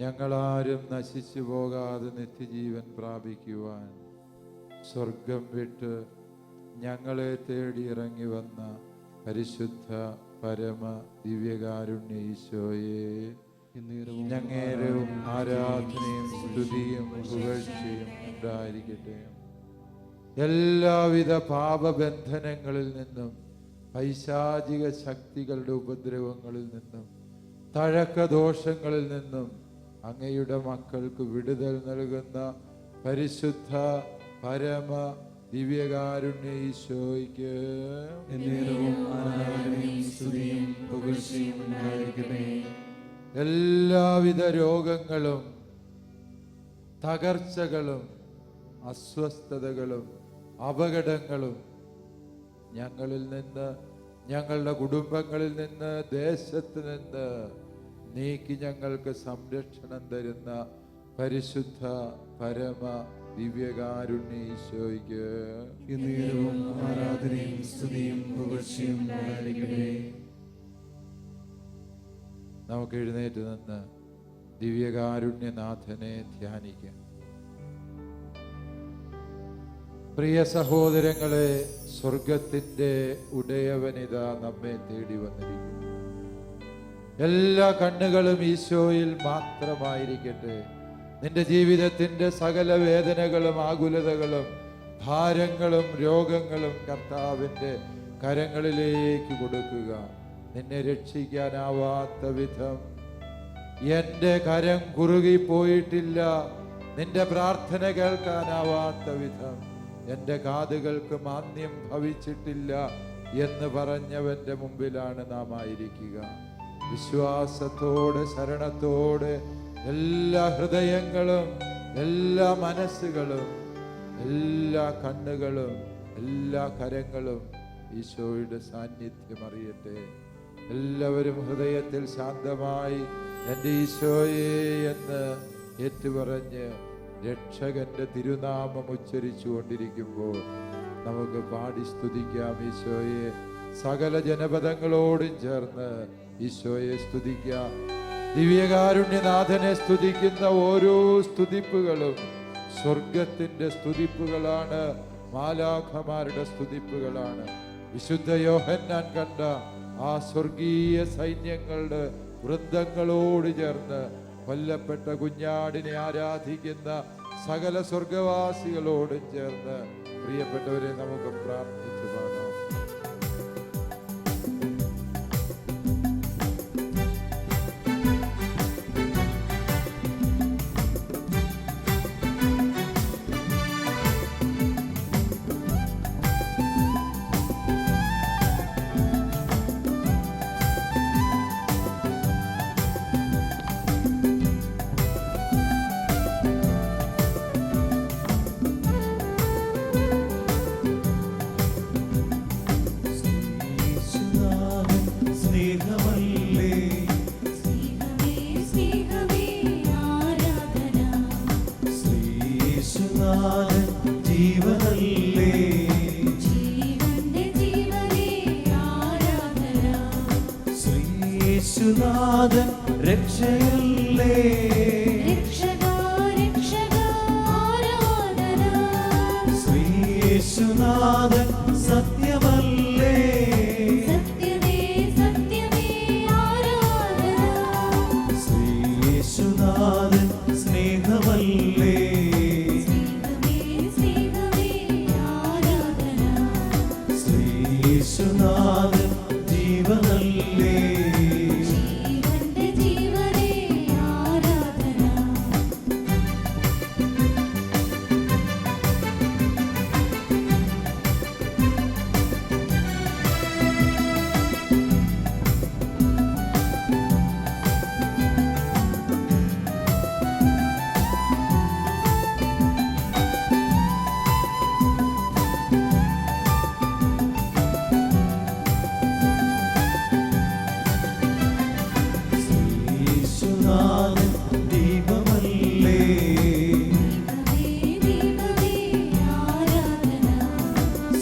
ഞങ്ങളാരും നശിച്ചു പോകാതെ നിത്യജീവൻ പ്രാപിക്കുവാൻ സ്വർഗം വിട്ട് ഞങ്ങളെ തേടി ഇറങ്ങി വന്ന പരിശുദ്ധ പരമ ദിവ്യകാരുണ്യ ഈശോയെ, ഞങ്ങേരവും ആരാധനയും സ്തുതിയും പുകഴ്ചയും ഉണ്ടായിരിക്കട്ടെ. എല്ലാവിധ പാപബന്ധനങ്ങളിൽ നിന്നും പൈശാചിക ശക്തികളുടെ ഉപദ്രവങ്ങളിൽ നിന്നും തഴക്കദോഷങ്ങളിൽ നിന്നും അങ്ങയുടെ മക്കൾക്ക് വിടുതൽ നൽകുന്ന പരിശുദ്ധ പരമ ദിവ്യകാരുണ്യ ഈശോയ്ക്ക് എല്ലാവിധ രോഗങ്ങളും തകർച്ചകളും അസ്വസ്ഥതകളും അപകടങ്ങളും ഞങ്ങളിൽ നിന്ന്, ഞങ്ങളുടെ കുടുംബങ്ങളിൽ നിന്ന്, ദേശത്ത് നിന്ന് നീക്കി ഞങ്ങൾക്ക് സംരക്ഷണം തരുന്ന പരിശുദ്ധ പരമ ദിവ്യകാരുണ്യ ഈശോയ്ക്ക് ആരാധനയും സ്തുതിയും പുകഴ്ചയും ഉണ്ടായിരിക്കട്ടെ. നമുക്ക് എഴുന്നേറ്റ് നിന്ന് ദിവ്യകാരുണ്യനാഥനെ ധ്യാനിക്കാം. പ്രിയ സഹോദരങ്ങളെ, സ്വർഗത്തിന്റെ ഉടയവനിത നമ്മെ തേടി വന്നിരിക്കുന്നു. എല്ലാ കണ്ണുകളും ഈശോയിൽ മാത്രമായിരിക്കട്ടെ. നിന്റെ ജീവിതത്തിന്റെ സകല വേദനകളും ആകുലതകളും ഭാരങ്ങളും രോഗങ്ങളും കർത്താവിന്റെ കരങ്ങളിലേക്ക് കൊടുക്കുക. നിന്നെ രക്ഷിക്കാനാവാത്ത വിധം എൻ്റെ കരം കുറുകിപ്പോയിട്ടില്ല, നിന്റെ പ്രാർത്ഥന കേൾക്കാനാവാത്ത വിധം എൻ്റെ കാതുകൾക്ക് മാന്യം ഭവിച്ചിട്ടില്ല എന്ന് പറഞ്ഞവന്റെ മുമ്പിലാണ് നാം ആയിരിക്കുക. വിശ്വാസത്തോടെ, ശരണത്തോടെ എല്ലാ ഹൃദയങ്ങളും, എല്ലാ മനസ്സുകളും, എല്ലാ കണ്ണുകളും, എല്ലാ കരങ്ങളും ഈശോയുടെ സാന്നിധ്യം അറിയട്ടെ. എല്ലാവരും ഹൃദയത്തിൽ ശാന്തമായി എൻ്റെ ഈശോയെ എന്ന് ഏറ്റുപറഞ്ഞ് രക്ഷകന്റെ തിരുനാമം ഉച്ചരിച്ചു കൊണ്ടിരിക്കുമ്പോൾ നമുക്ക് പാടി സ്തുതിക്കാം ഈശോയെ. സകല ജനപദങ്ങളോടും ചേർന്ന് ഈശോയെ സ്തുതിക്കാം. ദിവ്യകാരുണ്യനാഥനെ സ്തുതിക്കുന്ന ഓരോ സ്തുതിപ്പുകളും സ്വർഗത്തിന്റെ സ്തുതിപ്പുകളാണ്, മാലാഖമാരുടെ സ്തുതിപ്പുകളാണ്. വിശുദ്ധ യോഹന്നാൻ കണ്ട ആ സ്വർഗീയ സൈന്യങ്ങളുടെ വൃന്ദങ്ങളോട് ചേർന്ന് കൊല്ലപ്പെട്ട കുഞ്ഞാടിനെ ആരാധിക്കുന്ന സകല സ്വർഗവാസികളോടും ചേർന്ന് പ്രിയപ്പെട്ടവരെ നമുക്ക് പ്രാർത്ഥിച്ചു പാടാം. യേശുനാഥൻ രക്ഷയല്ലേ, രക്ഷകാ രക്ഷകാ ആരാധന. ശ്രീയേശുനാഥൻ സത്യമല്ലേ, സത്യമേ സത്യമേ ആരാധന. ശ്രീയേശുനാഥൻ സ്നേഹമല്ലേ, സ്നേഹമേ സ്നേഹമേ ആരാധന. ശ്രീയേശുനാഥൻ ജീവനല്ലേ, ജീവന്റെ ജീവനേ ആരാധന. ശ്രീയേശുനാഥൻ ദീപമല്ലേ, ദീപമേ ദീപമേ ആരാധന.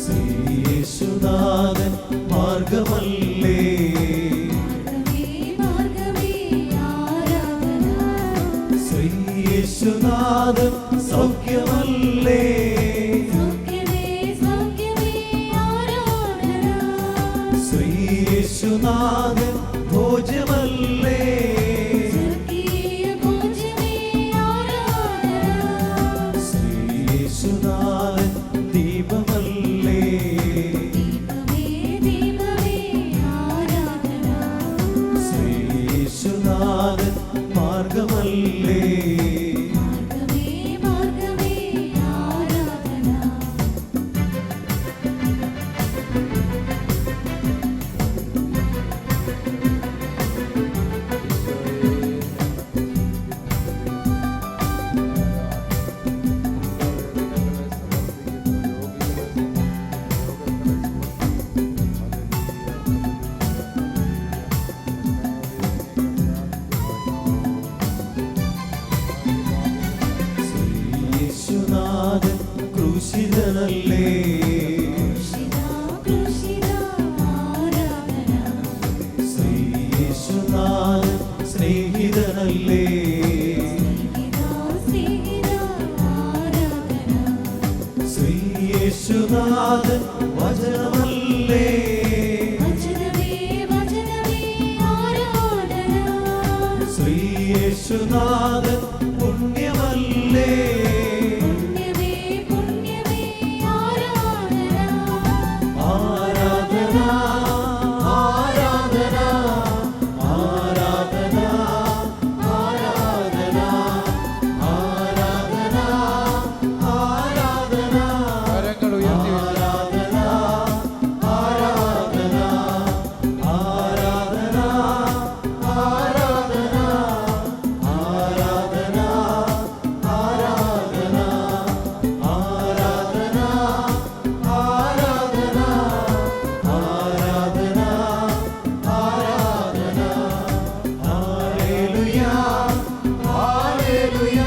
ശ്രീയേശുനാഥൻ മാർഗമല്ലേ, മാർഗമേ മാർഗമേ ആരാധന. ശ്രീയേശുനാഥൻ സൗഖ്യമല്ലേ, സൗഖ്യമേ സൗഖ്യമേ ആരാധന. ശ്രീയേശുനാഥൻ ഭോജ്യമല്ലേ, സ്വർഗീയ ഭോജ്യമേ ആരാധന. ശ്രീയേശുനാഥൻ ദീപമല്ലേ, ദീപമേ ദീപമേ ആരാധന. ശ്രീയേശുനാഥൻ മാർഗമല്ലേ, മാർഗമേ മാർഗമേ ആരാധന. ശ്രീയേശുനാഥൻ ക്രൂശിതനല്ലേ, കൃഷിതാ കൃഷിതാ ആരാധന. ശ്രീയേശുനാഥൻ സ്നേഹിതനല്ലേ, സ്നേഹിതാ സ്നേഹിതാ ആരാധന. ശ്രീയേശുനാഥൻ വചനമല്ലേ, വചനമേ വചനമേ ആരാധന. ശ്രീയേശുനാഥൻ പുണ്യമല്ലേ, പുണ്യമേ പുണ്യമേ ആരാധന. ആരാധന ആരാധന ആരാധന ആരാധന ആരാധന ആരാധന കരങ്ങൾ ഉയർത്തി ആരാധന ആരാധന ആരാധന ആരാധന ആരാധന ആരാധന ആരാധന ആരാധന ആരാധന ആരാധന ഹല്ലേലൂയ ഹല്ലേലൂയ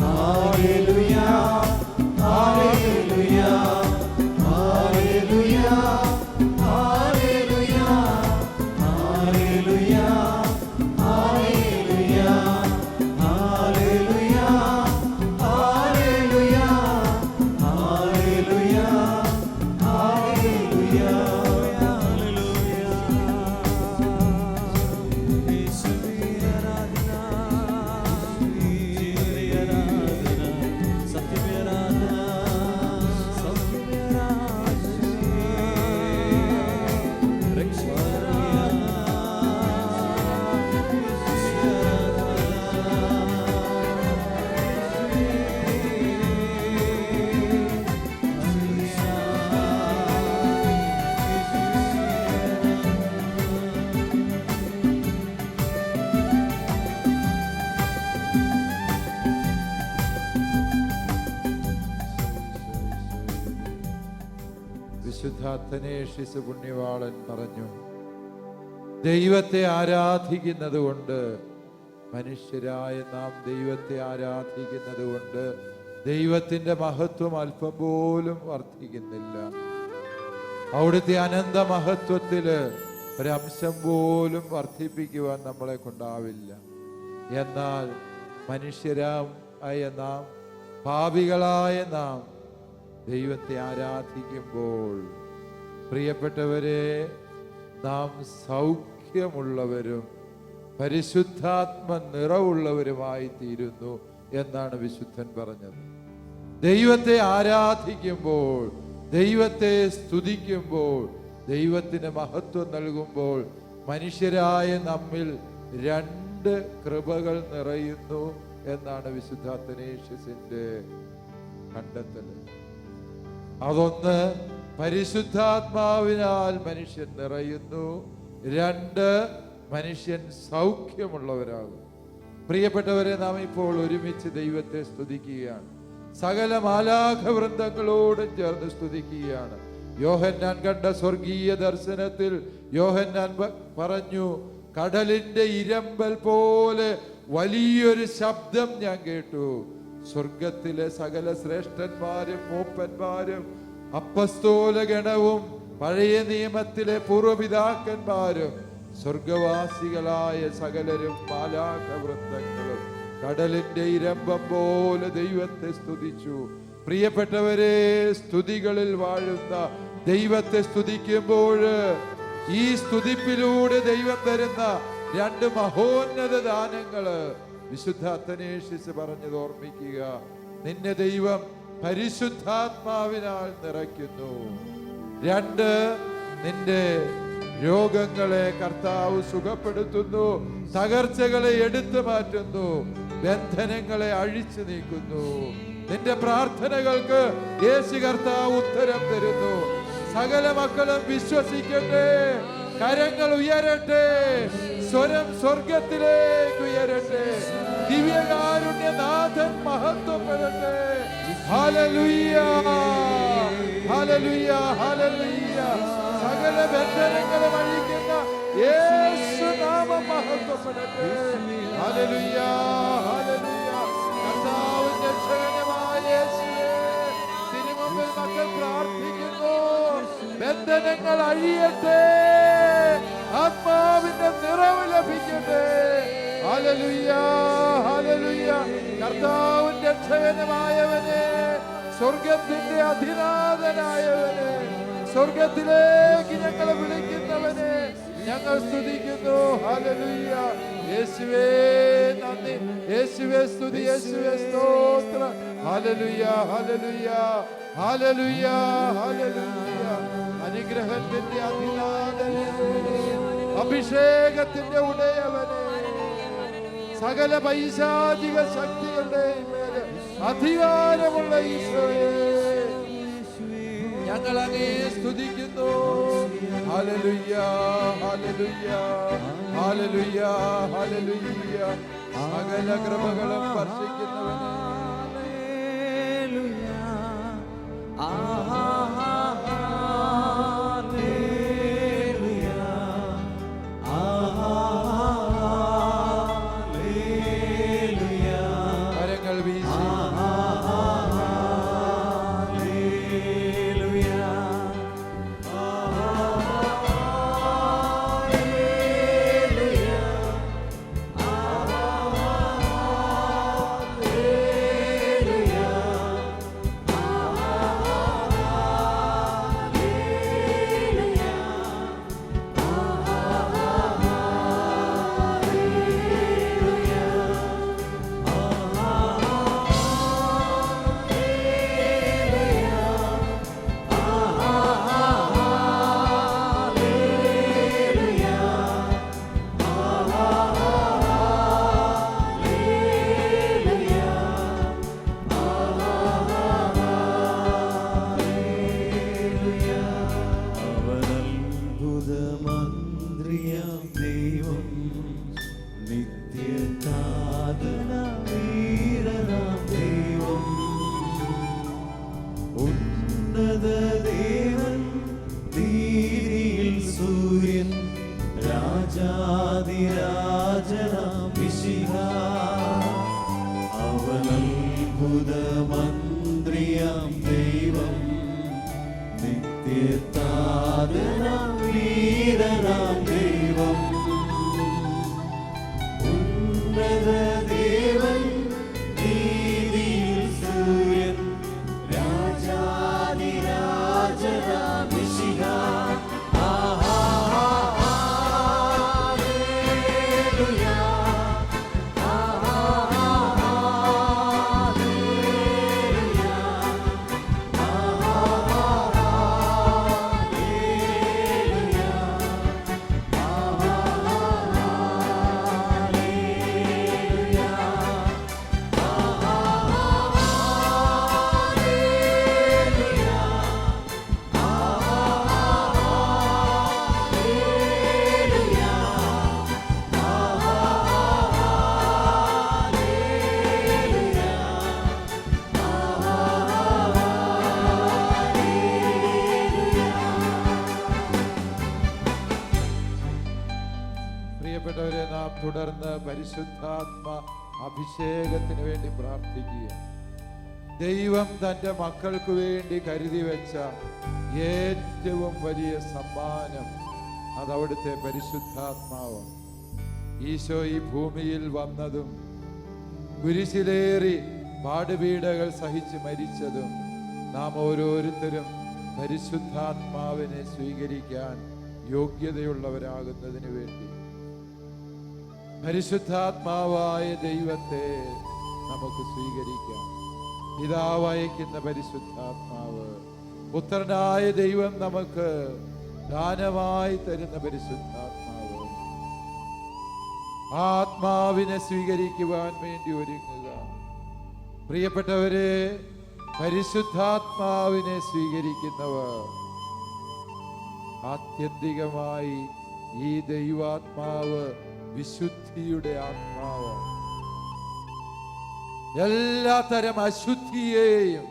ഹല്ലേലൂയ ഹല്ലേലൂയ ഹല്ലേലൂയ ഹല്ലേലൂയ ഹല്ലേലൂയ ഹല്ലേലൂയ ഹല്ലേലൂയ ഹല്ലേലൂയ ഹല്ലേലൂയ ഹല്ലേലൂയ യേശുവേ ആരാധന യേശുവേ ആരാധന സത്യമേ ആരാധന സത്യമേ ആരാധന രക്ഷകനേ വിശുദ്ധ അത്തനേഷ്യസ് പുണ്യവാളൻ പറഞ്ഞു, ദൈവത്തെ ആരാധിക്കുന്നത് കൊണ്ട്, മനുഷ്യരായ നാം ദൈവത്തെ ആരാധിക്കുന്നത് കൊണ്ട് ദൈവത്തിന്റെ മഹത്വം അല്പം പോലും വർദ്ധിക്കുന്നില്ല. അവിടുത്തെ അനന്ത മഹത്വത്തില് ഒരംശം പോലും വർദ്ധിപ്പിക്കുവാൻ നമ്മളെ കൊണ്ടാവില്ല. എന്നാൽ മനുഷ്യരായ നാം, പാപികളായ നാം ദൈവത്തെ ആരാധിക്കുമ്പോൾ പ്രിയപ്പെട്ടവരെ, നാം സൗഖ്യമുള്ളവരും പരിശുദ്ധാത്മ നിറവുള്ളവരുമായി തീരുന്നു എന്നാണ് വിശുദ്ധൻ പറഞ്ഞത്. ദൈവത്തെ ആരാധിക്കുമ്പോൾ, ദൈവത്തെ സ്തുതിക്കുമ്പോൾ, ദൈവത്തിന് മഹത്വം നൽകുമ്പോൾ മനുഷ്യരായ നമ്മിൽ 2 കൃപകൾ നിറയുന്നു എന്നാണ് വിശുദ്ധ അത്തനേഷ്യസിന്റെ കണ്ടെത്തൽ. അതൊന്ന്, പരിശുദ്ധാത്മാവിനാൽ മനുഷ്യൻ നിറയുന്നു. 2, മനുഷ്യൻ സൗഖ്യമുള്ളവരാകും. പ്രിയപ്പെട്ടവരെ, നാം ഇപ്പോൾ ഒരുമിച്ച് ദൈവത്തെ സ്തുതിക്കുകയാണ്. സകല മാലാഖ വൃന്ദങ്ങളോടും ചേർന്ന് സ്തുതിക്കുകയാണ്. യോഹന്നാൻ കണ്ട സ്വർഗീയ ദർശനത്തിൽ യോഹന്നാൻ പറഞ്ഞു, കടലിന്റെ ഇരമ്പൽ പോലെ വലിയൊരു ശബ്ദം ഞാൻ കേട്ടു. സ്വർഗത്തിലെ സകല ശ്രേഷ്ഠന്മാരും മൂപ്പന്മാരും അപ്പസ്തോല ഗണവും പഴയ നിയമത്തിലെ പൂർവപിതാക്കന്മാരും സ്വർഗവാസികളായ സകലരും മാലാഖ വൃന്ദങ്ങളും കടലിന്റെ ഇരമ്പം പോലെ ദൈവത്തെ സ്തുതിച്ചു. പ്രിയപ്പെട്ടവരെ, സ്തുതികളിൽ വാഴുന്ന ദൈവത്തെ സ്തുതിക്കുമ്പോൾ ഈ സ്തുതിപ്പിലൂടെ ദൈവം തരുന്ന 2 മഹോന്നത ദാനങ്ങള് വിശുദ്ധ അത്തനേഷ്യസ് പറഞ്ഞത് ഓർമ്മിക്കുക. നിന്നെ ദൈവം പരിശുദ്ധാത്മാവിനാൽ നിറയ്ക്കുന്നു. 2, നിന്റെ രോഗങ്ങളെ കർത്താവ് സുഖപ്പെടുത്തുന്നു, തകർച്ചകളെ എടുത്തു മാറ്റുന്നു, ബന്ധനങ്ങളെ അഴിച്ചു നീക്കുന്നു. നിന്റെ പ്രാർത്ഥനകൾക്ക് യേശു കർത്താവ് ഉത്തരം തരുന്നു. സകല മക്കളും വിശ്വസിക്കട്ടെ, കരങ്ങൾ ഉയരട്ടെ, സ്വരം സ്വർഗത്തിലേക്ക് ഉയരട്ടെ, ദിവ്യകാരുണ്യനാഥൻ മഹത്വപ്പെടട്ടെ. ഹല്ലേലൂയ, ഹല്ലേലൂയ, ഹല്ലേലൂയ. സകല ബന്ധനങ്ങളും അഴിക്കുന്ന യേശു നാമം മഹത്വപ്പെടട്ടെ. ഹല്ലേലൂയ, ഹല്ലേലൂയ. കർത്താവിന്റെ രക്ഷകനായ യേശുവേ, തിരുമുമ്പിൽ മക്കൾ പ്രാർത്ഥിക്കുന്നു. ബന്ധനങ്ങൾ അഴിയട്ടെ, ആത്മാവിന്റെ നിറവ് ലഭിക്കട്ടെ. ഹല്ലേലൂയ, ഹല്ലേലൂയ. കർത്താവിന്റെ രക്ഷകനായവനെ, സ്വർഗത്തിന്റെ അധിനാഥനായവനെ, സ്വർഗത്തിലേക്ക് ഞങ്ങളെ വിളിക്കുന്നവനെ ഞങ്ങൾ സ്തുതിക്കുന്നു. ഹല്ലേലൂയ. യേശുവേ നന്ദി, യേശുവേ സ്തുതി, യേശുവേ സ്തോത്രം. ഹല്ലേലൂയ, ഹല്ലേലൂയ, ഹല്ലേലൂയ, ഹല്ലേലൂയ. അനുഗ്രഹത്തിന്റെ അധിനാഥനെ, അഭിഷേകത്തിന്റെ ഉടയവനെ, സകല പൈശാചിക ശക്തികളുടെയും മേലെ അധികാരമുള്ള ഈശോയെ ഞങ്ങൾ അങ്ങേ സ്തുതിക്കുന്നു. ഹല്ലേലൂയ, ഹല്ലേലൂയ, ഹല്ലേലൂയ, ഹല്ലേലൂയ. സകല കൃപകളും വർഷിക്കുന്നവനെ, കരങ്ങൾ വീശി നിത്യതാതന വീരന നാം ദൈവം ഉന്നത ദേവൻ നീതിയിൽ സൂര്യൻ രാജാധിരാജനാം മിശിഹ പ്രിയപ്പെട്ടവരെ, നാം തുടർന്ന് പരിശുദ്ധാത്മ അഭിഷേകത്തിന് വേണ്ടി പ്രാർത്ഥിക്കുക. ദൈവം തൻ്റെ മക്കൾക്ക് വേണ്ടി കരുതി വെച്ച ഏറ്റവും വലിയ സമ്മാനം അതവിടുത്തെ പരിശുദ്ധാത്മാവ്. ഈശോ ഈ ഭൂമിയിൽ വന്നതും കുരിശിലേറി പാടുപീഡകൾ സഹിച്ച് മരിച്ചതും നാം ഓരോരുത്തരും പരിശുദ്ധാത്മാവിനെ സ്വീകരിക്കാൻ യോഗ്യതയുള്ളവരാകുന്നതിന് വേണ്ടി. പരിശുദ്ധാത്മാവായ ദൈവത്തെ നമുക്ക് സ്വീകരിക്കാം. പിതാവ് അയക്കുന്ന പരിശുദ്ധാത്മാവ്, പുത്രനായ ദൈവം നമുക്ക് ദാനമായി തരുന്ന പരിശുദ്ധാത്മാവ്. ആത്മാവിനെ സ്വീകരിക്കുവാൻ വേണ്ടി ഒരുങ്ങുക. പ്രിയപ്പെട്ടവരെ, പരിശുദ്ധാത്മാവിനെ സ്വീകരിക്കുന്നവർ ആത്യന്തികമായി ഈ ദൈവാത്മാവ് വിശുദ്ധിയുടെ ആത്മാവ്. എല്ലാ തരം അശുദ്ധിയെയും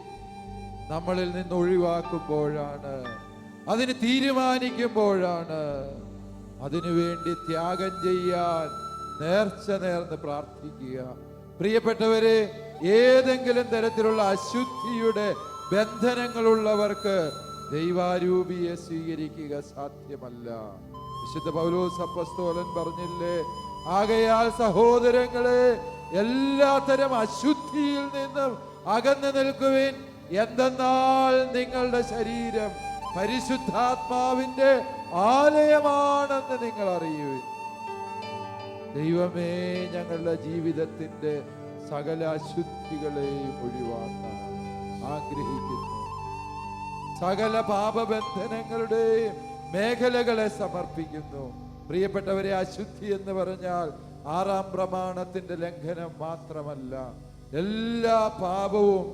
നമ്മളിൽ നിന്ന് ഒഴിവാക്കുമ്പോഴാണ്, അതിന് തീരുമാനിക്കുമ്പോഴാണ്, അതിനുവേണ്ടി ത്യാഗം ചെയ്യാൻ നേർച്ച നേർന്ന് പ്രാർത്ഥിക്കുക. പ്രിയപ്പെട്ടവരെ, ഏതെങ്കിലും തരത്തിലുള്ള അശുദ്ധിയുടെ ബന്ധനങ്ങളുള്ളവർക്ക് ദൈവാരൂപിയെ സ്വീകരിക്കുക സാധ്യമല്ല. വിശുദ്ധ പൗലോസ് അപ്പോസ്തലൻ പറഞ്ഞില്ലേ, ആകയാൽ സഹോദരങ്ങളെ, എല്ലാത്തരം അശുദ്ധിയിൽ നിന്നും അകന്നു നിൽക്കുവിൻ. എന്തെന്നാൽ നിങ്ങളുടെ ശരീരം പരിശുദ്ധാത്മാവിന്റെ ആലയമാണെന്ന് നിങ്ങൾ അറിയുവിൻ. ദൈവമേ, ഞങ്ങളുടെ ജീവിതത്തിന്റെ സകല അശുദ്ധികളെയും ഒഴിവാക്കാൻ ആഗ്രഹിക്കുന്നു. സകല പാപബന്ധനങ്ങളുടെയും മേഖലകളെ സമർപ്പിക്കുന്നു. പ്രിയപ്പെട്ടവരെ, അശുദ്ധി എന്ന് പറഞ്ഞാൽ 6-ാം പ്രമാണത്തിന്റെ ലംഘനം മാത്രമല്ല, എല്ലാ പാപവും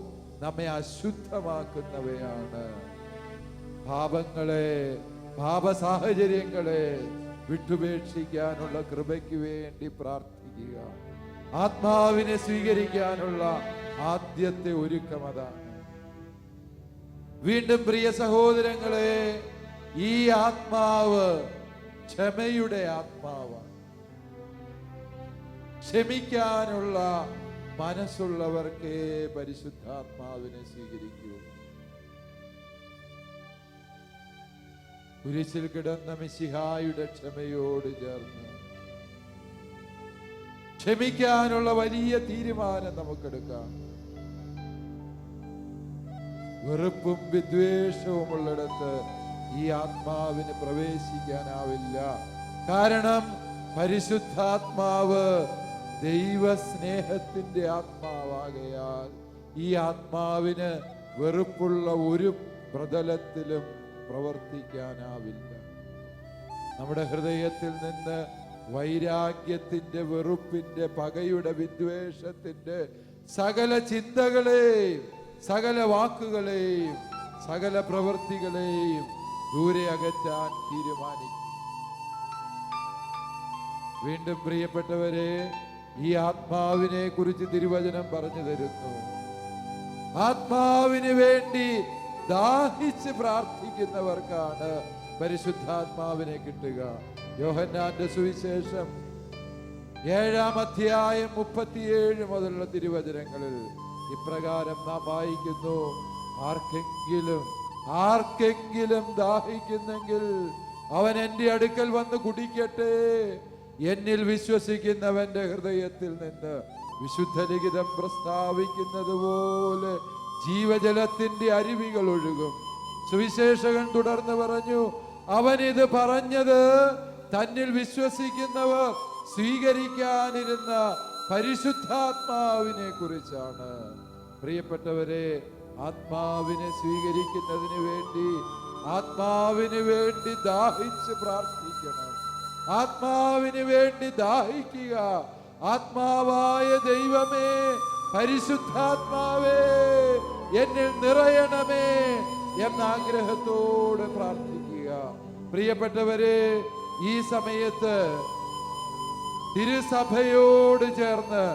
നമ്മെ അശുദ്ധമാക്കുന്നവയാണ്. പാപങ്ങളെ, പാപ സാഹചര്യങ്ങളെ വിട്ടുപേക്ഷിക്കാനുള്ള കൃപയ്ക്ക് വേണ്ടി പ്രാർത്ഥിക്കുക. ആത്മാവിനെ സ്വീകരിക്കാനുള്ള ആദ്യത്തെ ഒരുക്കം അതാണ്. വീണ്ടും പ്രിയ സഹോദരങ്ങളെ, ഈ ആത്മാവ് ക്ഷമയുടെ ആത്മാവാണ്. ക്ഷമിക്കാനുള്ള മനസ്സുള്ളവർക്കേ പരിശുദ്ധാത്മാവിനെ സ്വീകരിക്കൂ. കുരിശിൽ കിടന്ന മിശിഹായുടെ ക്ഷമയോട് ചേർന്ന് ക്ഷമിക്കാനുള്ള വലിയ തീരുമാനം നമുക്കെടുക്കാം. വെറുപ്പും വിദ്വേഷവും ഉള്ളിടത്ത് ഈ ആത്മാവിന് പ്രവേശിക്കാനാവില്ല. കാരണം പരിശുദ്ധാത്മാവ് ദൈവസ്നേഹത്തിന്റെ ആത്മാവാകയാൽ ഈ ആത്മാവിന് വെറുപ്പുള്ള ഒരു പ്രതലത്തിലും പ്രവർത്തിക്കാനാവില്ല. നമ്മുടെ ഹൃദയത്തിൽ നിന്ന് വൈരാഗ്യത്തിന്റെ, വെറുപ്പിന്റെ, പകയുടെ, വിദ്വേഷത്തിന്റെ സകല ചിന്തകളെയും, സകല വാക്കുകളെയും, സകല പ്രവൃത്തികളെയും ദൂരെ അകറ്റാൻ തീരുമാനിക്കും. വീണ്ടും പ്രിയപ്പെട്ടവരെ, ഈ ആത്മാവിനെ കുറിച്ച് തിരുവചനം പറഞ്ഞു തരുന്നു. ആത്മാവിന് വേണ്ടി ദാഹിച്ച് പ്രാർത്ഥിക്കുന്നവർക്കാണ് പരിശുദ്ധാത്മാവിനെ കിട്ടുക. യോഹന്നാന്റെ സുവിശേഷം 7-ാം അധ്യായം 37 മുതലുള്ള തിരുവചനങ്ങളിൽ ഇപ്രകാരം നാം വായിക്കുന്നു: ആർക്കെങ്കിലും ദാഹിക്കുന്നെങ്കിൽ അവൻ എൻ്റെ അടുക്കൽ വന്ന് കുടിക്കട്ടെ. എന്നിൽ വിശ്വസിക്കുന്നവന്റെ ഹൃദയത്തിൽ നിന്ന് വിശുദ്ധ ലിഖിതം പ്രസ്താവിക്കുന്നത് പോലെ ജീവജലത്തിന്റെ അരുവികൾ ഒഴുകും. സുവിശേഷകൻ തുടർന്ന് പറഞ്ഞു, അവനിത് പറഞ്ഞത് തന്നിൽ വിശ്വസിക്കുന്നവർ സ്വീകരിക്കാനിരുന്ന പരിശുദ്ധാത്മാവിനെ കുറിച്ചാണ്. പ്രിയപ്പെട്ടവരെ, ആത്മാവിനെ സ്വീകരിക്കുന്നതിന് വേണ്ടി ആത്മാവിന് വേണ്ടി ദാഹിച്ച് പ്രാർത്ഥിക്കണം. ആത്മാവിന് വേണ്ടി ദാഹിക്കുക. ആത്മാവായ ദൈവമേ, പരിശുദ്ധാത്മാവേ, എന്നിൽ നിറയണമേ എന്ന ആഗ്രഹത്തോടെ പ്രാർത്ഥിക്കുക. പ്രിയപ്പെട്ടവരെ, ഈ സമയത്ത് തിരുസഭയോട് ചേർന്ന്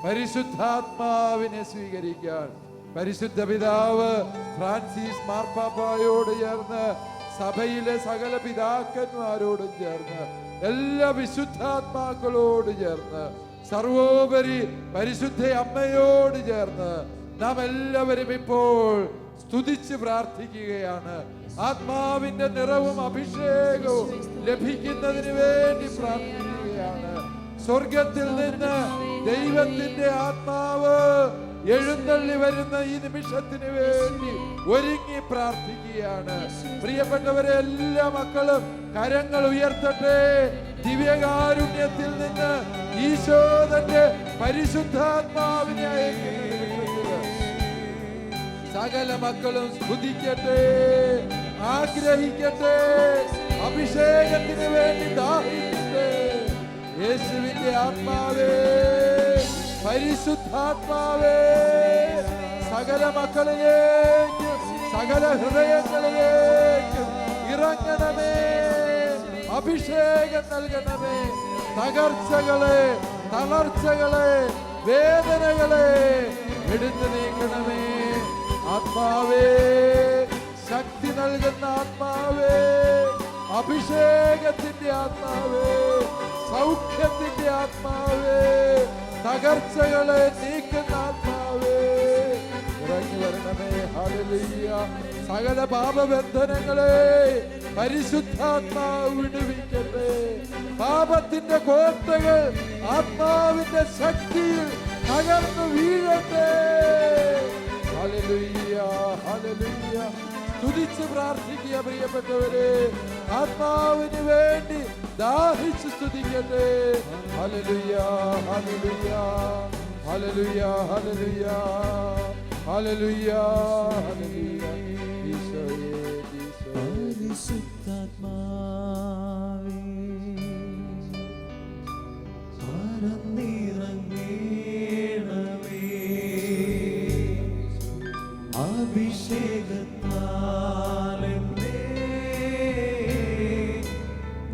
പരിശുദ്ധാത്മാവിനെ സ്വീകരിക്കാൻ പരിശുദ്ധ പിതാവ് ഫ്രാൻസിസ് മാർപ്പാപ്പായോട് ചേർന്ന് സഭയിലെ സകല പിതാക്കന്മാരോടും ചേർന്ന് എല്ലാ വിശുദ്ധാത്മാക്കളോട് ചേർന്ന് സർവോപരി പരിശുദ്ധ അമ്മയോട് ചേർന്ന് നാം എല്ലാവരും ഇപ്പോൾ സ്തുതിച്ച് പ്രാർത്ഥിക്കുകയാണ്. ആത്മാവിന്റെ നിറവും അഭിഷേകവും ലഭിക്കുന്നതിന് വേണ്ടി പ്രാർത്ഥിക്കുകയാണ്. സ്വർഗത്തിൽ നിന്ന് ദൈവത്തിന്റെ ആത്മാവ് എഴുന്നള്ളി വരുന്ന ഈ നിമിഷത്തിന് വേണ്ടി ഒരുങ്ങി പ്രാർത്ഥിക്കുകയാണ്. പ്രിയപ്പെട്ടവരെ, എല്ലാ മക്കളും കരങ്ങൾ ഉയർത്തട്ടെ. ദിവ്യകാരുണ്യത്തിൽ നിന്ന് ഈശോ തന്റെ പരിശുദ്ധാത്മാവിനെ അയക്കുന്നത് സകല മക്കളും സ്തുതിക്കട്ടെ, ആഗ്രഹിക്കട്ടെ, അഭിഷേകത്തിന് വേണ്ടി ദാഹിക്കട്ടെ. യേശുവിന്റെ ആത്മാവേ, പരിശുദ്ധാത്മാവേ, സകല മക്കളിലേക്കും സകല ഹൃദയങ്ങളിലേക്കും ഇറങ്ങണമേ, അഭിഷേകം നൽകണമേ. തകർച്ചകളെ, തളർച്ചകളെ, വേദനകളെ എടുത്തു നീക്കണമേ. ആത്മാവേ, ശക്തി നൽകുന്ന ആത്മാവേ, അഭിഷേകത്തിന്റെ ആത്മാവേ, സൗഖ്യത്തിന്റെ ആത്മാവേ, തകർച്ചകളെ നീക്കുന്ന ആത്മാവേ, ഇറങ്ങി വരണമേ. ഹല്ലേലൂയ. സകല പാപബന്ധനങ്ങളെ പരിശുദ്ധാത്മാവ് വിടുവിക്കട്ടെ. പാപത്തിന്റെ കോട്ടകൾ ആത്മാവിന്റെ ശക്തിയിൽ തകർന്നു വീഴട്ടെ. Hallelujah, hallelujah. സ്തുതിച്ച് പ്രാർത്ഥിക്കുക പ്രിയപ്പെട്ടവരെ. ആത്മാവിന് വേണ്ടി ദാഹിച്ച് സ്തുതിക്കട്ടെ. ഹല്ലേലൂയ, ഹല്ലേലൂയ, ഹല്ലേലൂയ, ഹല്ലേലൂയ, ഹല്ലേലൂയ, ഹല്ലേലൂയ. ഈശോയേ, പരിശുദ്ധാത്മാവേ, പറന്നിറങ്ങേണമേ, അഭിഷേകത്താലെന്നെ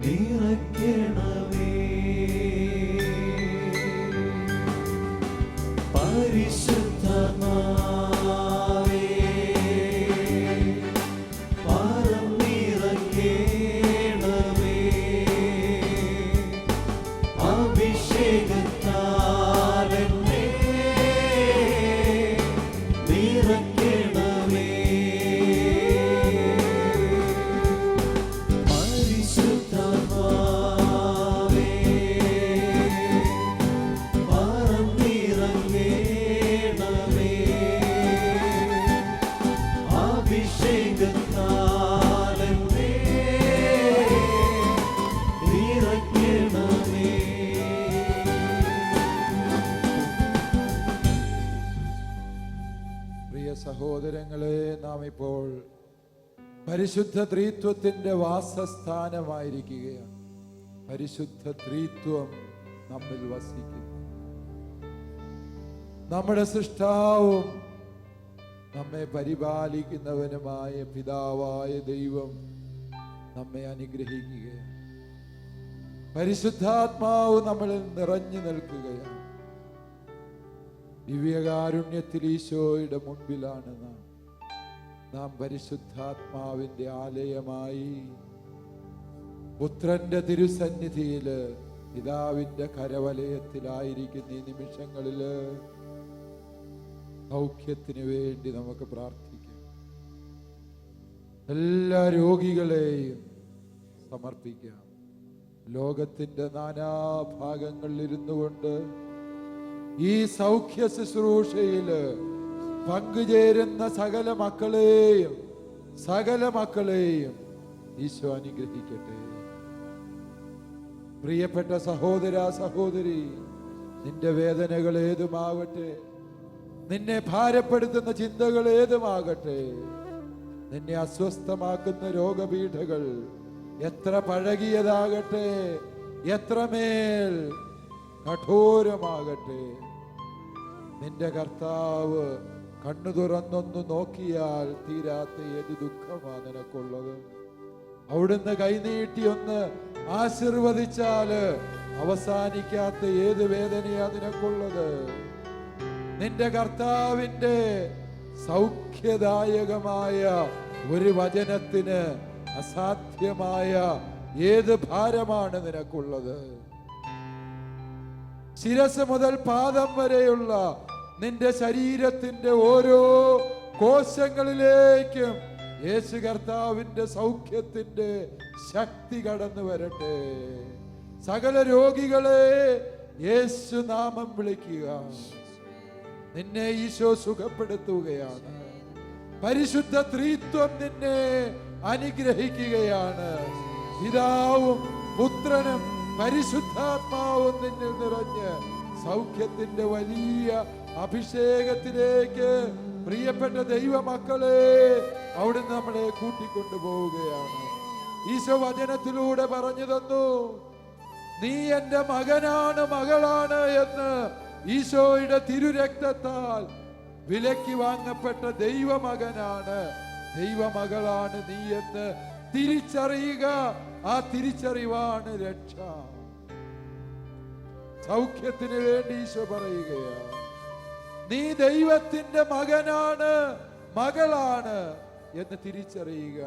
നിറയ്ക്കണമേ. പരിശുദ്ധാത്മാവേ, പറന്നിറങ്ങേണമേ, അഭിഷേകത്താലെന്നെ നിറയ്ക്കണമേ. പരിശുദ്ധാത്മാവേ, പറന്നിറങ്ങേണമേ, അഭിഷേകത്താലെന്നെ നിറയ്ക്കണമേ. പ്രിയ സഹോദരങ്ങളെ, നാം ഇപ്പോൾ പരിശുദ്ധ ത്രിത്വത്തിന്റെ വാസസ്ഥാനമായിരിക്കുകയാണ്. പരിശുദ്ധ ത്രിത്വം നമ്മിൽ വസിക്കുന്നു. നമ്മുടെ സൃഷ്ടാവും നമ്മെ പരിപാലിക്കുന്നവനുമായ പിതാവായ ദൈവം നമ്മെ അനുഗ്രഹിക്കുകയാണ്. പരിശുദ്ധാത്മാവ് നമ്മളിൽ നിറഞ്ഞു നിൽക്കുകയാണ്. ദിവ്യകാരുണ്യത്തിൽ ഈശോയുടെ മുൻപിലാണ് നാം പരിശുദ്ധാത്മാവിന്റെ ആലയമായി പുത്രന്റെ തിരുസന്നിധിയില് പിതാവിന്റെ കരവലയത്തിലായിരിക്കുന്ന ഈ നിമിഷങ്ങളില് സൗഖ്യത്തിന് വേണ്ടി നമുക്ക് പ്രാർത്ഥിക്കാം. എല്ലാ രോഗികളെയും സമർപ്പിക്കാം. ലോകത്തിന്റെ നാനാഭാഗങ്ങളിൽ ഇരുന്നു കൊണ്ട് ഈ സൗഖ്യ ശുശ്രൂഷയില് പങ്കുചേരുന്ന സകല മക്കളെയും ഈശോ അനുഗ്രഹിക്കട്ടെ. പ്രിയപ്പെട്ട സഹോദര സഹോദരി, നിന്റെ വേദനകൾ ഏതുമാവട്ടെ, നിന്നെ ഭാരപ്പെടുത്തുന്ന ചിന്തകൾ ഏതുമാകട്ടെ, നിന്നെ അസ്വസ്ഥമാക്കുന്ന രോഗപീഠകൾ എത്ര പഴകിയതാകട്ടെ, എത്രമേൽ കഠോരമാകട്ടെ, നിന്റെ കർത്താവ് കണ്ണു തുറന്നൊന്നു നോക്കിയാൽ തീരാത്ത ഏത് ദുഃഖമാണ് നിനക്കുള്ളത്. അവിടുന്ന് കൈനീട്ടി ഒന്ന് ആശീർവദിച്ചാല് അവസാനിക്കാത്ത ഏത് വേദനയാ നിനക്കുള്ളത്. നിന്റെ കർത്താവിന്റെ സൗഖ്യദായകമായ ഒരു വചനത്തിന് അസാധ്യമായ ഏത് ഭാരമാണ് നിനക്കുള്ളത്. ശിരസ് മുതൽ പാദം വരെയുള്ള നിന്റെ ശരീരത്തിന്റെ ഓരോ കോശങ്ങളിലേക്കും യേശു കർത്താവിന്റെ സൗഖ്യത്തിന്റെ ശക്തി കടന്നു വരട്ടെ. സകല രോഗികളെ യേശു നാമം വിളിക്കുക. നിന്നെ ഈശോ സുഖപ്പെടുത്തുകയാണ്. പരിശുദ്ധ ത്രിത്വം നിന്നെ അനുഗ്രഹിക്കുകയാണ്. പിതാവും പുത്രനും പരിശുദ്ധാത്മാവും നിന്നിൽ നിറഞ്ഞ് സൗഖ്യത്തിന്റെ വലിയ അഭിഷേകത്തിലേക്ക് പ്രിയപ്പെട്ട ദൈവമക്കളെ അവിടുന്ന് നമ്മളെ കൂട്ടിക്കൊണ്ടുപോവുകയാണ്. ഈശോ വചനത്തിലൂടെ പറഞ്ഞു തന്നു, നീ എന്റെ മകനാണ്, മകളാണ് എന്ന്. ഈശോയുടെ തിരുരക്തത്താൽ വിലക്കി വാങ്ങപ്പെട്ട ദൈവമകനാണ്, ദൈവമകളാണ് നീ എന്ന് തിരിച്ചറിയുക. ആ തിരിച്ചറിവാണ് രക്ഷ. സൗഖ്യത്തിന് വേണ്ടി ഈശോ പറയുകയാണ്, നീ ദൈവത്തിന്റെ മകനാണ്, മകളാണ് എന്ന് തിരിച്ചറിയുക.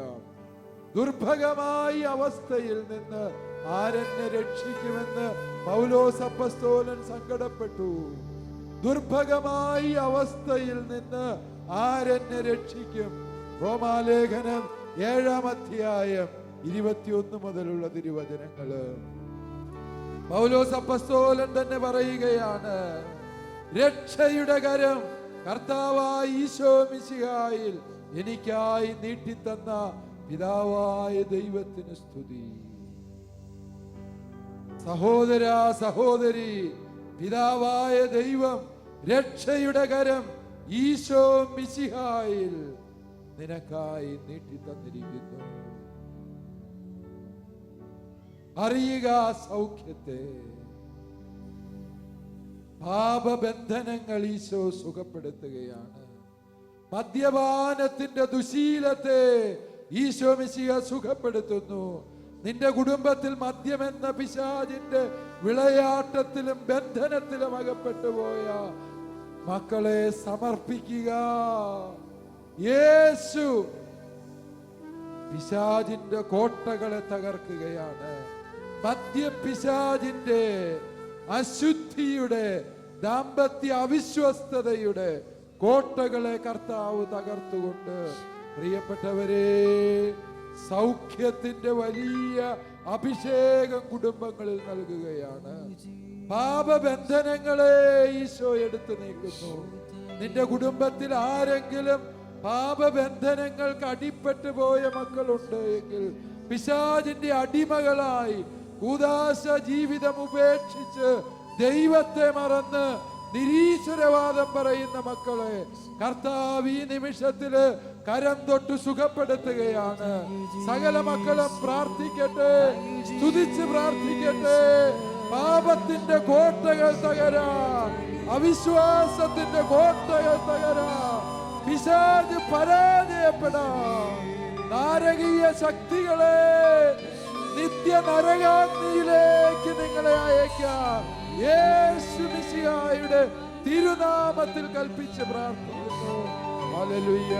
ദുർഭഗമായ അവസ്ഥയിൽ നിന്ന് ആരെന്നെ രക്ഷിക്കുമെന്ന് പൗലോസ് അപ്പസ്തോലൻ സങ്കടപ്പെട്ടു. ദുർഭഗമായ അവസ്ഥയിൽ നിന്ന് ആരെന്നെ രക്ഷിക്കും? റോമാലേഖനം 7-ാം അധ്യായം 21 മുതലുള്ള തിരുവചനങ്ങള് പൗലോസ് അപ്പസ്തോലൻ തന്നെ പറയുകയാണ്, രക്ഷയുടെ കരം കർത്താവായ ഈശോ മിശിഹായിൽ എനിക്കായി നീട്ടിത്തന്ന പിതാവായ ദൈവത്തിന് സ്തുതി. സഹോദര സഹോദരി, പിതാവായ ദൈവം രക്ഷയുടെ കരം ഈശോ മിശിഹായിൽ നിനക്കായി നീട്ടിത്തന്നിരിക്കുന്നു. അറിയുക സൗഖ്യത്തെ. പാപബന്ധനങ്ങൾ ഈശോ സുഖപ്പെടുത്തുകയാണ്. മദ്യപാനത്തിന്റെ ദുശീലത്തെ ഈശോ മിശിഹ സുഖപ്പെടുത്തുന്നു. നിന്റെ കുടുംബത്തിൽ മദ്യമെന്ന പിശാചിന്റെ വിളയാട്ടത്തിലും ബന്ധനത്തിലും അകപ്പെട്ടു പോയ മക്കളെ സമർപ്പിക്കുക. യേശു പിശാചിന്റെ കോട്ടകളെ തകർക്കുകയാണ്. മദ്യപിശാചിന്റെ അശുദ്ധിയുടെ ദാമ്പത്യ അവിശ്വസ്തതയുടെ കോട്ടകളെ കർത്താവ് തകർത്തുകൊണ്ട് പ്രിയപ്പെട്ടവരെ സൗഖ്യത്തിന്റെ വലിയ അഭിഷേകം കുടുംബങ്ങളിൽ നൽകുകയാണ്. പാപബന്ധനങ്ങളെ ഈശോ എടുത്തു നീക്കുന്നു. നിന്റെ കുടുംബത്തിൽ ആരെങ്കിലും പാപബന്ധനങ്ങൾക്ക് അടിപ്പെട്ടു പോയ മക്കളുണ്ട് എങ്കിൽ, പിശാചിന്റെ അടിമകളായി കൂദാശ ജീവിതം ഉപേക്ഷിച്ച് ദൈവത്തെ മറന്ന് നിരീശ്വരവാദം പറയുന്ന മക്കളെ കർത്താവ് ഈ നിമിഷത്തില് കരം തൊട്ട് സുഖപ്പെടുത്തുകയാണ്. സകല മക്കളും പ്രാർത്ഥിക്കട്ടെ, സ്തുതിച്ച് പ്രാർത്ഥിക്കട്ടെ. പാപത്തിന്റെ കോട്ടകൾ തകരാൻ, അവിശ്വാസത്തിന്റെ കോട്ടകൾ തകരാൻ, പിശാച് പരാജയപ്പെടാൻ, നാരകീയ ശക്തികളെ നിത്യ നരകാഗ്നിയിലേക്ക് നിങ്ങളെ അയക്കാം. യേശു മിശിഹായുടെ തിരുനാമത്തിൽ കൽപ്പിച്ച് പ്രാർത്ഥിക്കുന്നു. ഹല്ലേലൂയ,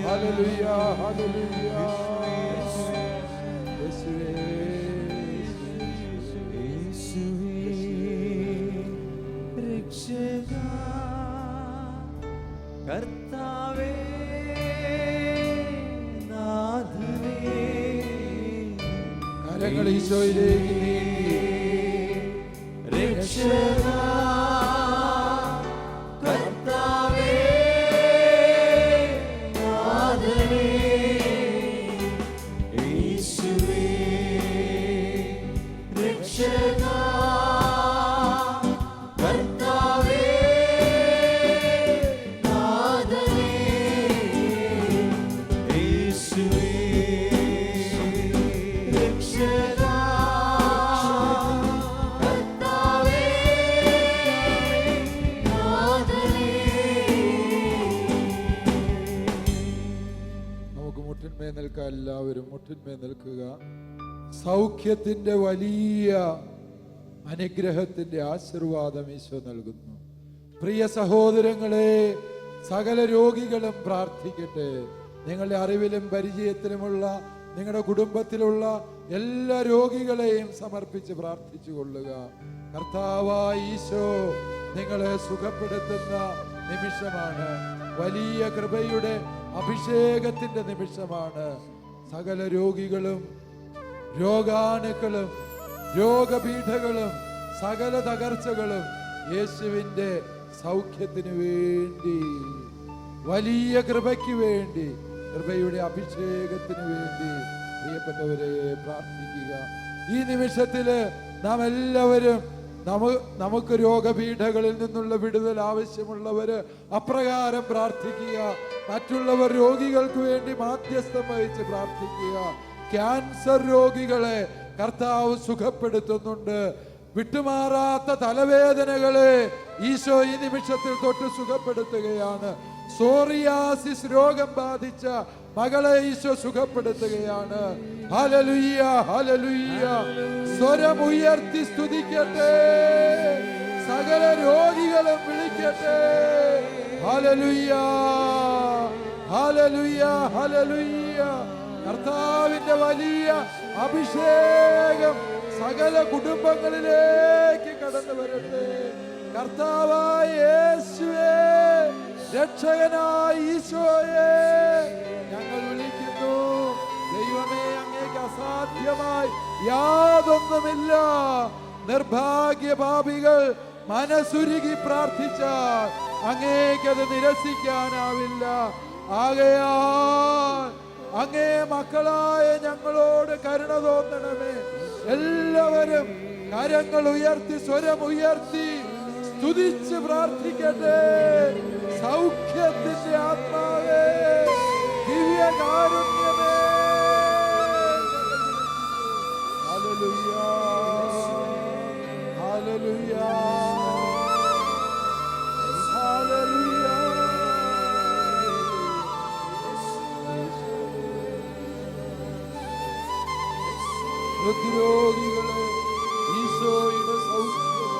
ഹല്ലേലൂയ, ഹല്ലേലൂയ. രക്ഷക കർത്താവേ നാഥനേ കരങ്ങൾ ഈശോയിലേക്ക് നീക്കി. രക്ഷകാ കർത്താവേ നാഥനേ യേശുവേ രക്ഷകാ കർത്താവേ നാഥനേ യേശുവേ രക്ഷകാ നിൽക്കുക. എല്ലാവരും മുട്ടിന്മേൽ നിൽക്കുക. സൗഖ്യത്തിന്റെ വലിയ അനുഗ്രഹത്തിന്റെ ആശീർവാദം ഈശോ നൽകുന്നു. പ്രിയ സഹോദരങ്ങളെ, സകല രോഗികളും പ്രാർത്ഥിക്കട്ടെ. നിങ്ങളുടെ അറിവിലും പരിചയത്തിലുമുള്ള നിങ്ങളുടെ കുടുംബത്തിലുള്ള എല്ലാ രോഗികളെയും സമർപ്പിച്ച് പ്രാർത്ഥിച്ചു കൊള്ളുക. കർത്താവായ ഈശോ നിങ്ങളെ സുഖപ്പെടുത്തുന്ന നിമിഷമാണ്. വലിയ കൃപയുടെ അഭിഷേകത്തിന്റെ നിമിഷമാണ്. സകല രോഗികളും രോഗാണുക്കളും രോഗപീഠകളും സകല തകർച്ചകളും യേശുവിന്റെ സൗഖ്യത്തിന് വേണ്ടി, വലിയ കൃപയ്ക്ക് വേണ്ടി, കൃപയുടെ അഭിഷേകത്തിന് വേണ്ടി പ്രിയപ്പെട്ടവരെ പ്രാർത്ഥിക്കുക. ഈ നിമിഷത്തില് നാം എല്ലാവരും നമുക്ക് രോഗപീഠകളിൽ നിന്നുള്ള വിടുതൽ ആവശ്യമുള്ളവര് അപ്രകാരം പ്രാർത്ഥിക്കുക. മറ്റുള്ളവർ രോഗികൾക്ക് വേണ്ടി മാധ്യസ്ഥം വഹിച്ച് പ്രാർത്ഥിക്കുക. ക്യാൻസർ രോഗികളെ കർത്താവ് സുഖപ്പെടുത്തുന്നുണ്ട്. വിട്ടുമാറാത്ത തലവേദനകളെ ഈശോ ഈ നിമിഷത്തിൽ തൊട്ട് സുഖപ്പെടുത്തുകയാണ്. സോറിയാസിസ് രോഗം ബാധിച്ച മകളെ ഈശോ സുഖപ്പെടുത്തുകയാണ്. ഹല്ലേലൂയ, ഹല്ലേലൂയ. സ്വരമുയർത്തി സ്തുതിക്കട്ടെ. സകല രോഗികളും വിളിക്കട്ടെ. ഹല്ലേലൂയ, ഹല്ലേലൂയ, ഹല്ലേലൂയ. കർത്താവിന്റെ വലിയ അഭിഷേകം സകല കുടുംബങ്ങളിലേക്ക് കടന്നു വരട്ടെ. കർത്താവായ യേശുവേ, രക്ഷകനായ ഈശോയെ ഞങ്ങൾ വിളിക്കുന്നു. ദൈവമേ, അങ്ങേക്ക് അസാധ്യമായി യാതൊന്നുമില്ല. നിർഭാഗ്യപാപികൾ മനസ്സുരുകി പ്രാർത്ഥിച്ചാൽ അങ്ങേക്കത് നിരസിക്കാനാവില്ല. ആകയാൽ അങ്ങേ മക്കളായ ഞങ്ങളോട് കരുണ തോന്നണമേ. എല്ലാവരും കരങ്ങൾ ഉയർത്തി സ്വരമുയർത്തി സ്തുതിച്ച് പ്രാർത്ഥിക്കട്ടെ. സൗഖ്യത്തിന്റെ ആത്മാവേ, ദിവ്യകാരുണ്യമേ, ഹല്ലേലൂയ, ഹല്ലേലൂയ, ഹല്ലേലൂയ. ഹൃദ്രോഗികളെ ഈശോയുടെ സൗഖ്യം,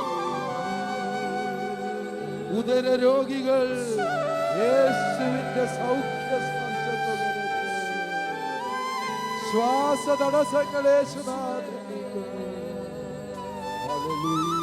ഉദരരോഗികൾ യേശുവിന്റെ സൗഖ്യ സ്പർശത്തോടെ, ശ്വാസതടസ്സങ്ങൾ യേശുനാഥൻ നീക്കുന്നു. ഹല്ലേലൂയ.